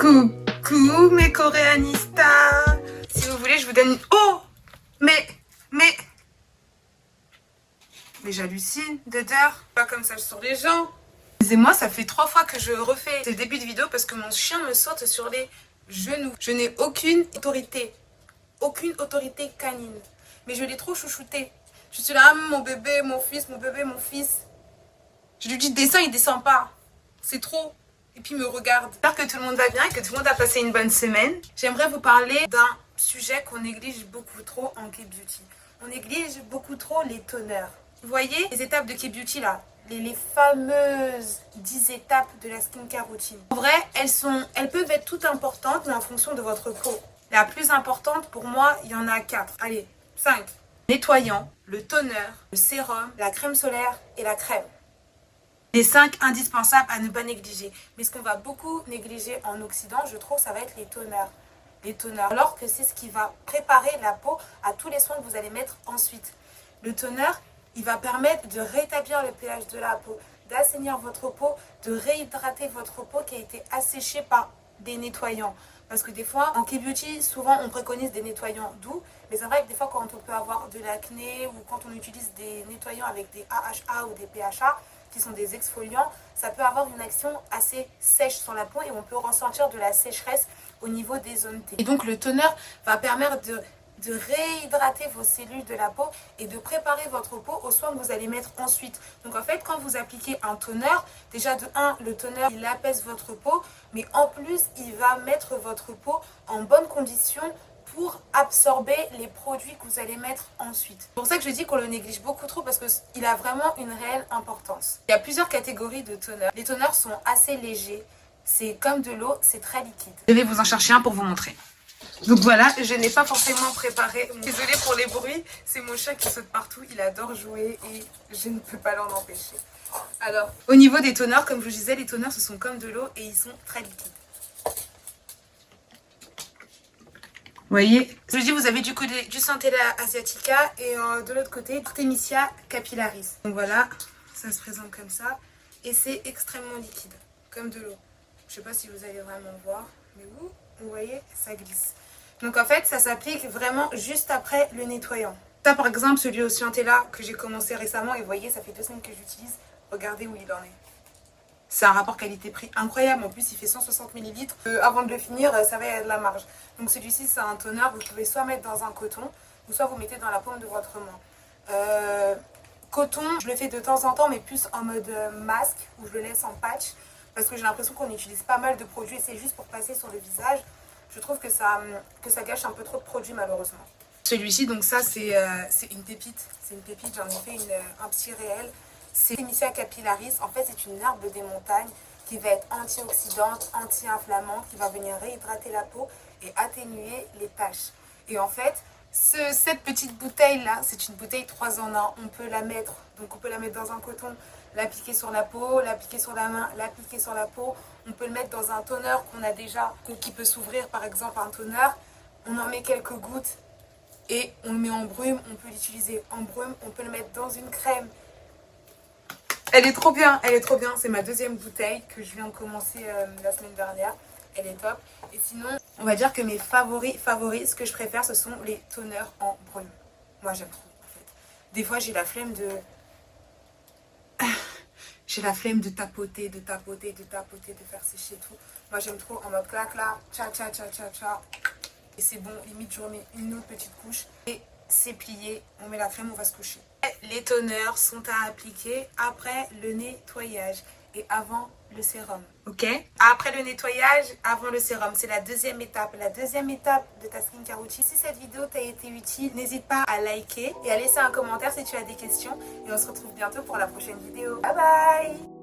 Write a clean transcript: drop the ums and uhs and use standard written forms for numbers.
Coucou mes coréanistas. Si vous voulez, je vous donne une... Oh Mais j'hallucine d'odeur. Pas comme ça sur les gens. Excusez-moi, ça fait 3 fois que je refais ce début de vidéo parce que mon chien me saute sur les genoux. Je n'ai aucune autorité canine. Mais je l'ai trop chouchouté. Je suis là, mon bébé, mon fils, mon bébé, mon fils. Je lui dis descends, il descend pas. C'est trop. Et puis il me regarde. J'espère que tout le monde va bien et que tout le monde a passé une bonne semaine. J'aimerais vous parler d'un sujet qu'on néglige beaucoup trop en K-Beauty. On néglige beaucoup trop les toners. Vous voyez les étapes de K-Beauty là, les fameuses 10 étapes de la skincare routine. En vrai, elles peuvent être toutes importantes, mais en fonction de votre peau. La plus importante pour moi, il y en a 4. Allez, 5. Nettoyant, le toner, le sérum, la crème solaire et la crème. Les 5 indispensables à ne pas négliger. Mais ce qu'on va beaucoup négliger en Occident, je trouve, ça va être les toners. Les toners. Alors que c'est ce qui va préparer la peau à tous les soins que vous allez mettre ensuite. Le toner, il va permettre de rétablir le pH de la peau, d'assainir votre peau, de réhydrater votre peau qui a été asséchée par des nettoyants. Parce que des fois, en K-Beauty, souvent on préconise des nettoyants doux, mais c'est vrai que des fois quand on peut avoir de l'acné ou quand on utilise des nettoyants avec des AHA ou des PHA, qui sont des exfoliants, ça peut avoir une action assez sèche sur la peau et on peut ressentir de la sécheresse au niveau des zones T. Et donc le toner va permettre de réhydrater vos cellules de la peau et de préparer votre peau aux soins que vous allez mettre ensuite. Donc en fait, quand vous appliquez un toner, déjà de 1, le toner, il apaise votre peau, mais en plus, il va mettre votre peau en bonne condition pour absorber les produits que vous allez mettre ensuite. C'est pour ça que je dis qu'on le néglige beaucoup trop parce qu'il a vraiment une réelle importance. Il y a plusieurs catégories de toners. Les toners sont assez légers, c'est comme de l'eau, c'est très liquide. Je vais vous en chercher un pour vous montrer. Donc voilà, je n'ai pas forcément préparé. Désolée pour les bruits, c'est mon chat qui saute partout, il adore jouer et je ne peux pas l'en empêcher. Alors, au niveau des toners, comme je vous disais, les toners ce sont comme de l'eau et ils sont très liquides. Vous voyez, je dis vous avez du côté du Centella asiatica et de l'autre côté Artemisia capillaris. Donc voilà, ça se présente comme ça et c'est extrêmement liquide, comme de l'eau. Je sais pas si vous allez vraiment voir, mais vous voyez, ça glisse. Donc en fait, ça s'applique vraiment juste après le nettoyant. Ça par exemple, celui au Centella que j'ai commencé récemment et vous voyez, ça fait 2 semaines que j'utilise. Regardez où il en est. C'est un rapport qualité-prix incroyable. En plus, il fait 160 ml. Avant de le finir, ça va être de la marge. Donc celui-ci, c'est un toner. Vous pouvez soit mettre dans un coton, ou soit vous mettez dans la paume de votre main. Coton, je le fais de temps en temps, mais plus en mode masque, où je le laisse en patch. Parce que j'ai l'impression qu'on utilise pas mal de produits et c'est juste pour passer sur le visage. Je trouve que ça gâche un peu trop de produits, malheureusement. Celui-ci, donc ça, c'est une pépite. C'est une pépite, j'en ai fait un petit réel. C'est Artemisia capillaris. En fait, c'est une herbe des montagnes qui va être antioxydante, anti-inflammante, qui va venir réhydrater la peau et atténuer les taches. Et en fait, cette petite bouteille-là, c'est une bouteille 3 en 1. On peut la mettre, donc on peut la mettre dans un coton, l'appliquer sur la peau, l'appliquer sur la main, l'appliquer sur la peau. On peut le mettre dans un toner qu'on a déjà, qui peut s'ouvrir, par exemple un toner. On en met quelques gouttes et on le met en brume. On peut l'utiliser en brume. On peut le mettre dans une crème. Elle est trop bien, c'est ma 2e bouteille que je viens de commencer la semaine dernière. Elle est top. Et sinon, on va dire que mes favoris, ce que je préfère, ce sont les toners en brume. Moi, j'aime trop, en fait. Des fois, j'ai la flemme de... de tapoter, de faire sécher tout. Moi, j'aime trop en mode clac là, tcha. Et c'est bon, limite, je remets une autre petite couche. Et c'est plié, on met la crème, on va se coucher. Les toners sont à appliquer après le nettoyage et avant le sérum. Ok? Après le nettoyage, avant le sérum. C'est la 2e étape. La 2e étape de ta skincare routine. Si cette vidéo t'a été utile, n'hésite pas à liker et à laisser un commentaire si tu as des questions. Et on se retrouve bientôt pour la prochaine vidéo. Bye bye!